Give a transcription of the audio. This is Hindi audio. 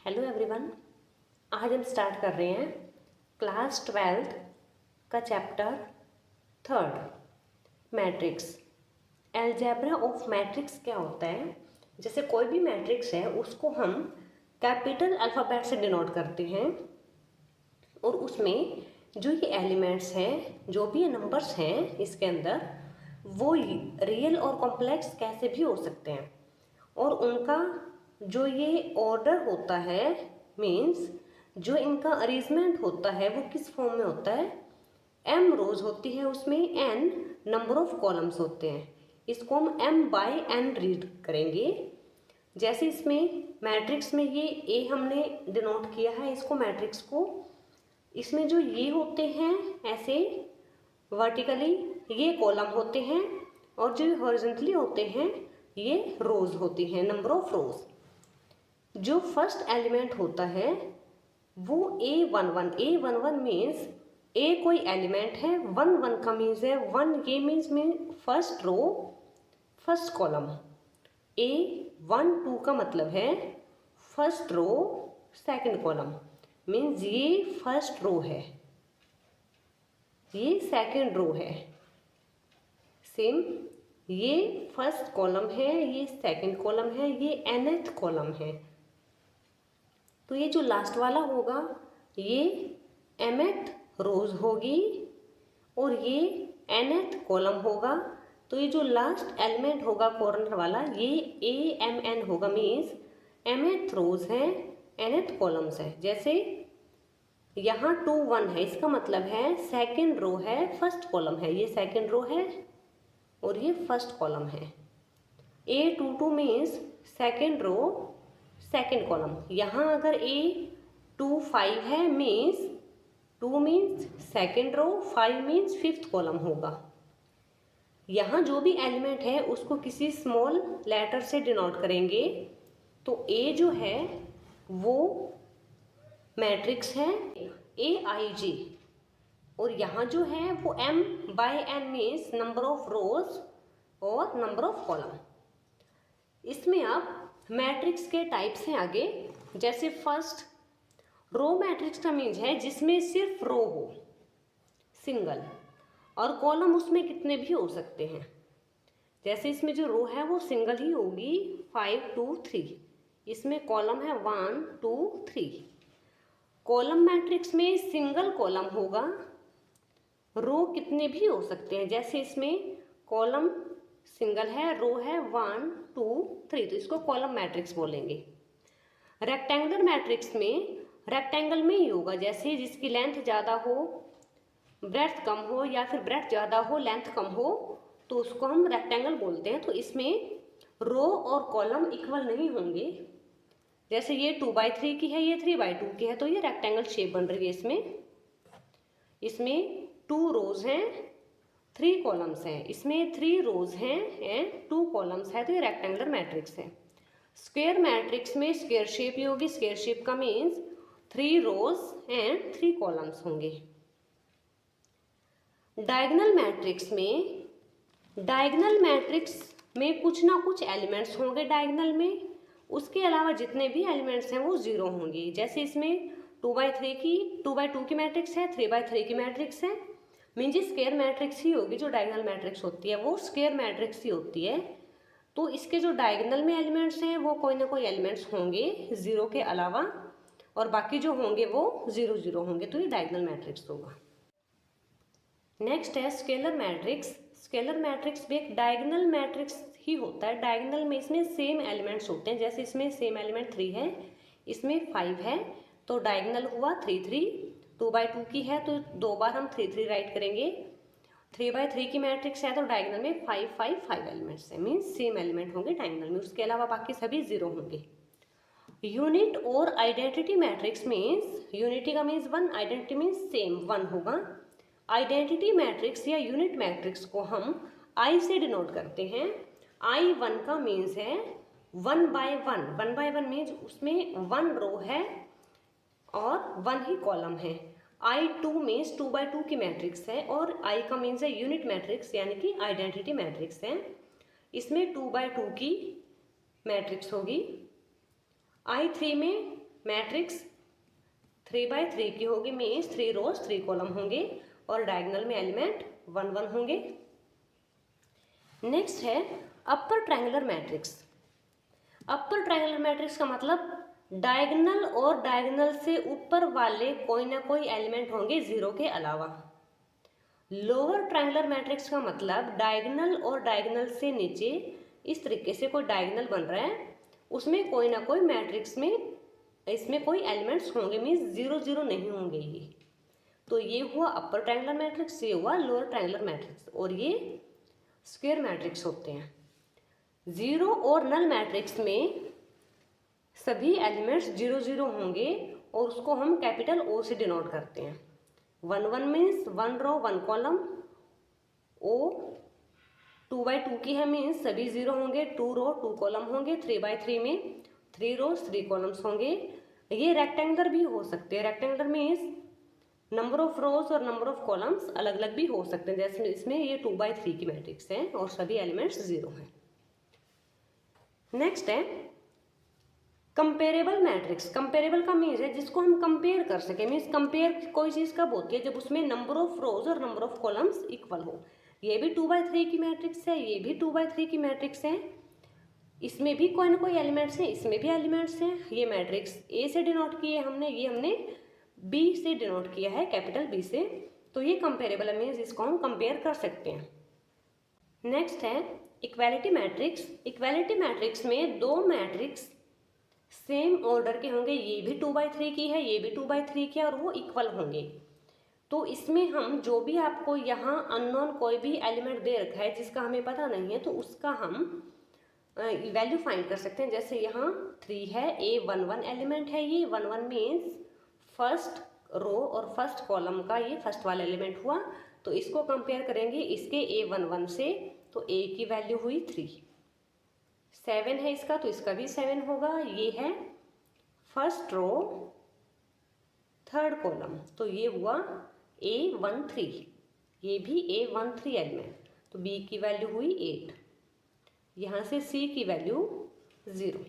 Hello everyone. आज हम स्टार्ट कर रहे हैं क्लास 12th का chapter 3 matrix. Algebra of matrix क्या होता है? जैसे कोई भी मैट्रिक्स है उसको हम कैपिटल अल्फ़ाबेट से डिनोट करते हैं और उसमें जो ये एलिमेंट्स हैं, जो भी ये नंबर्स हैं इसके अंदर, वो रियल और कॉम्प्लेक्स कैसे भी हो सकते हैं और उनका जो ये ऑर्डर होता है, मीन्स जो इनका अरेंजमेंट होता है वो किस फॉर्म में होता है। m रोज होती है, उसमें n नंबर ऑफ कॉलम्स होते हैं। इसको हम m/n रीड करेंगे। जैसे इसमें मैट्रिक्स में ये a हमने डिनोट किया है इसको, मैट्रिक्स को। इसमें जो ये होते हैं ऐसे वर्टिकली ये कॉलम होते हैं और जो हॉरिजॉन्टली होते हैं ये रोज होती हैं, नंबर ऑफ रोज। जो फर्स्ट एलिमेंट होता है वो A11 मीन्स ए कोई एलिमेंट है, 1 का मीन्स है 1, ये means first row first column. A12 का मतलब है first row second column, means ये फर्स्ट रो है, ये सेकंड रो है। सेम ये फर्स्ट कॉलम है, ये सेकंड कॉलम है, ये nth कॉलम है। तो ये जो लास्ट वाला होगा ये mth रोज होगी और ये nth कॉलम होगा। तो ये जो लास्ट एलिमेंट होगा कॉर्नर वाला ये AMN होगा, मीन्स mth रोज है, nth कॉलम्स है। जैसे यहाँ 2 1 है, इसका मतलब है सेकंड रो है फर्स्ट कॉलम है, ये सेकंड रो है और ये फर्स्ट कॉलम है। A22 means second row second column. यहाँ अगर A25 है means 2 means second row, 5 means fifth column होगा। यहाँ जो भी एलिमेंट है उसको किसी स्मॉल लेटर से डिनोट करेंगे। तो A जो है वो मैट्रिक्स है AIJ और यहाँ जो है वो M/n मीन्स नंबर ऑफ रोज और नंबर ऑफ कॉलम। इसमें आप मैट्रिक्स के टाइप्स हैं आगे। जैसे फर्स्ट रो मैट्रिक्स का मीन्स है जिसमें सिर्फ रो हो, सिंगल, और कॉलम उसमें कितने भी हो सकते हैं। जैसे इसमें जो रो है वो सिंगल ही होगी, 5 2 3। इसमें कॉलम है 1 2 3। कॉलम मैट्रिक्स में सिंगल कॉलम होगा, रो कितने भी हो सकते हैं। जैसे इसमें कॉलम सिंगल है, रो है 1 2 3, तो इसको कॉलम मैट्रिक्स बोलेंगे। रेक्टेंगुलर मैट्रिक्स में रेक्टेंगल में ही होगा, जैसे जिसकी लेंथ ज़्यादा हो, ब्रेड्थ कम हो, या फिर ब्रेड्थ ज़्यादा हो लेंथ कम हो, तो उसको हम रेक्टेंगल बोलते हैं। तो इसमें रो और कॉलम इक्वल नहीं होंगे। जैसे ये 2/3 की है, ये 3/2 की है, तो ये रेक्टेंगल शेप बन रही है। इसमें 2 रोज हैं 3 कॉलम्स हैं, इसमें 3 रोज हैं एंड 2 कॉलम्स है, तो ये रेक्टेंगुलर मैट्रिक्स है। स्क्वायर मैट्रिक्स में स्क्वायर शेप ही होगी। स्क्वायर शेप का मीन्स 3 रोज एंड 3 कॉलम्स होंगे। डायगोनल मैट्रिक्स में कुछ ना कुछ एलिमेंट्स होंगे डायगोनल में, उसके अलावा जितने भी एलिमेंट्स हैं वो 0 होंगे। जैसे इसमें 2/2 की मैट्रिक्स है, 3/3 की मैट्रिक्स है, मीन्स स्क्वायर मैट्रिक्स ही होगी। जो डायगोनल मैट्रिक्स होती है वो स्क्वायर मैट्रिक्स ही होती है। तो इसके जो डायगोनल में एलिमेंट्स हैं वो कोई ना कोई एलिमेंट्स होंगे 0 के अलावा, और बाकी जो होंगे वो 0 0 होंगे, तो ये डायगोनल मैट्रिक्स होगा। नेक्स्ट है स्केलर मैट्रिक्स। स्केलर मैट्रिक्स भी एक डायगोनल मैट्रिक्स ही होता है। डायगोनल में इसमें सेम एलिमेंट्स होते हैं। जैसे इसमें सेम एलिमेंट 3 है, इसमें 5 है, तो डायगोनल हुआ 3 3। 2/2 की है तो 2 बार हम 3 3 राइट करेंगे। 3/3 की मैट्रिक्स है तो डायगोनल में 5 5 5 एलिमेंट्स है, मीन्स सेम एलिमेंट होंगे डायगोनल में, उसके अलावा बाकी सभी 0 होंगे। यूनिट और आइडेंटिटी मैट्रिक्स मीन्स यूनिटी का मीन्स 1, आइडेंटिटी मीन्स सेम 1 होगा। आइडेंटिटी मैट्रिक्स या यूनिट मैट्रिक्स को हम I से डिनोट करते हैं। I1 का मीन्स है 1/1। 1/1 मीन्स उसमें 1 रो है और 1 ही कॉलम है। I2 मीन्स 2/2 की मैट्रिक्स है और I का मीन्स है यूनिट मैट्रिक्स यानी कि आइडेंटिटी मैट्रिक्स है। इसमें 2/2 की मैट्रिक्स होगी। I3 में मैट्रिक्स 3x3 की होगी, मीन्स 3 रोज 3 कॉलम होंगे और डायगोनल में एलिमेंट 1 1 होंगे। नेक्स्ट है upper triangular matrix. Upper triangular matrix का मतलब डायगोनल और डायगोनल से ऊपर वाले कोई ना कोई एलिमेंट होंगे जीरो के अलावा। लोअर ट्रायंगुलर मैट्रिक्स का मतलब डायगोनल और डायगोनल से नीचे इस तरीके से कोई डायगोनल बन रहा है, उसमें कोई ना कोई मैट्रिक्स में इसमें कोई एलिमेंट्स होंगे, मीन्स 0 0 नहीं होंगे ये। तो ये हुआ अपर ट्रायंगुलर मैट्रिक्स, ये हुआ लोअर ट्रायंगुलर मैट्रिक्स, और ये स्क्वायर मैट्रिक्स होते हैं। जीरो और नल मैट्रिक्स में सभी एलिमेंट्स 0 0 होंगे और उसको हम कैपिटल O से डिनोट करते हैं। 1 1 मीन्स 1 रो 1 कॉलम, O 2x2 की है मीन्स सभी 0 होंगे, 2 रो 2 कॉलम होंगे, 3x3 में 3 रोज 3 कॉलम्स होंगे। ये रेक्टेंगुलर भी हो सकते हैं, रेक्टेंगुलर मीन्स नंबर ऑफ रोज और नंबर ऑफ कॉलम्स अलग अलग भी हो सकते हैं, जैसे इसमें ये 2x3 की मैट्रिक्स है और सभी एलिमेंट्स 0 हैं। नेक्स्ट है कंपेरेबल मैट्रिक्स। कंपेरेबल का मीन्स है जिसको हम कंपेयर कर सकें, मीन्स कंपेयर कोई चीज़ कब होती है, जब उसमें नंबर ऑफ रोज और नंबर ऑफ कॉलम्स इक्वल हो। ये भी 2x3 की मैट्रिक्स है, ये भी 2x3 की मैट्रिक्स है, इसमें भी कोई ना कोई एलिमेंट्स हैं, इसमें भी एलिमेंट्स हैं। ये मैट्रिक्स ए से डिनोट किए हमने, ये हमने बी से डिनोट किया है, कैपिटल बी से। तो ये कंपेरेबल है, मीन्स इसको हम कंपेयर कर सकते हैं। नेक्स्ट है इक्वालिटी मैट्रिक्स। इक्वालिटी मैट्रिक्स में दो मैट्रिक्स सेम ऑर्डर के होंगे, ये भी 2x3 की है, ये भी 2x3 की है, और वो इक्वल होंगे। तो इसमें हम जो भी आपको यहाँ अननोन कोई भी एलिमेंट दे रखा है जिसका हमें पता नहीं है, तो उसका हम वैल्यू फाइंड कर सकते हैं। जैसे यहाँ 3 है, A11 एलिमेंट है, ये 11 मीन्स फर्स्ट रो और फर्स्ट कॉलम का ये फर्स्ट वाला एलिमेंट हुआ। तो इसको कंपेयर करेंगे इसके A11 से, तो A की वैल्यू हुई 3। 7 है इसका, तो इसका भी 7 होगा। ये है फर्स्ट रो थर्ड कॉलम, तो ये हुआ A13, ये भी A13 एलिमेंट, तो B की वैल्यू हुई 8। यहाँ से C की वैल्यू 0।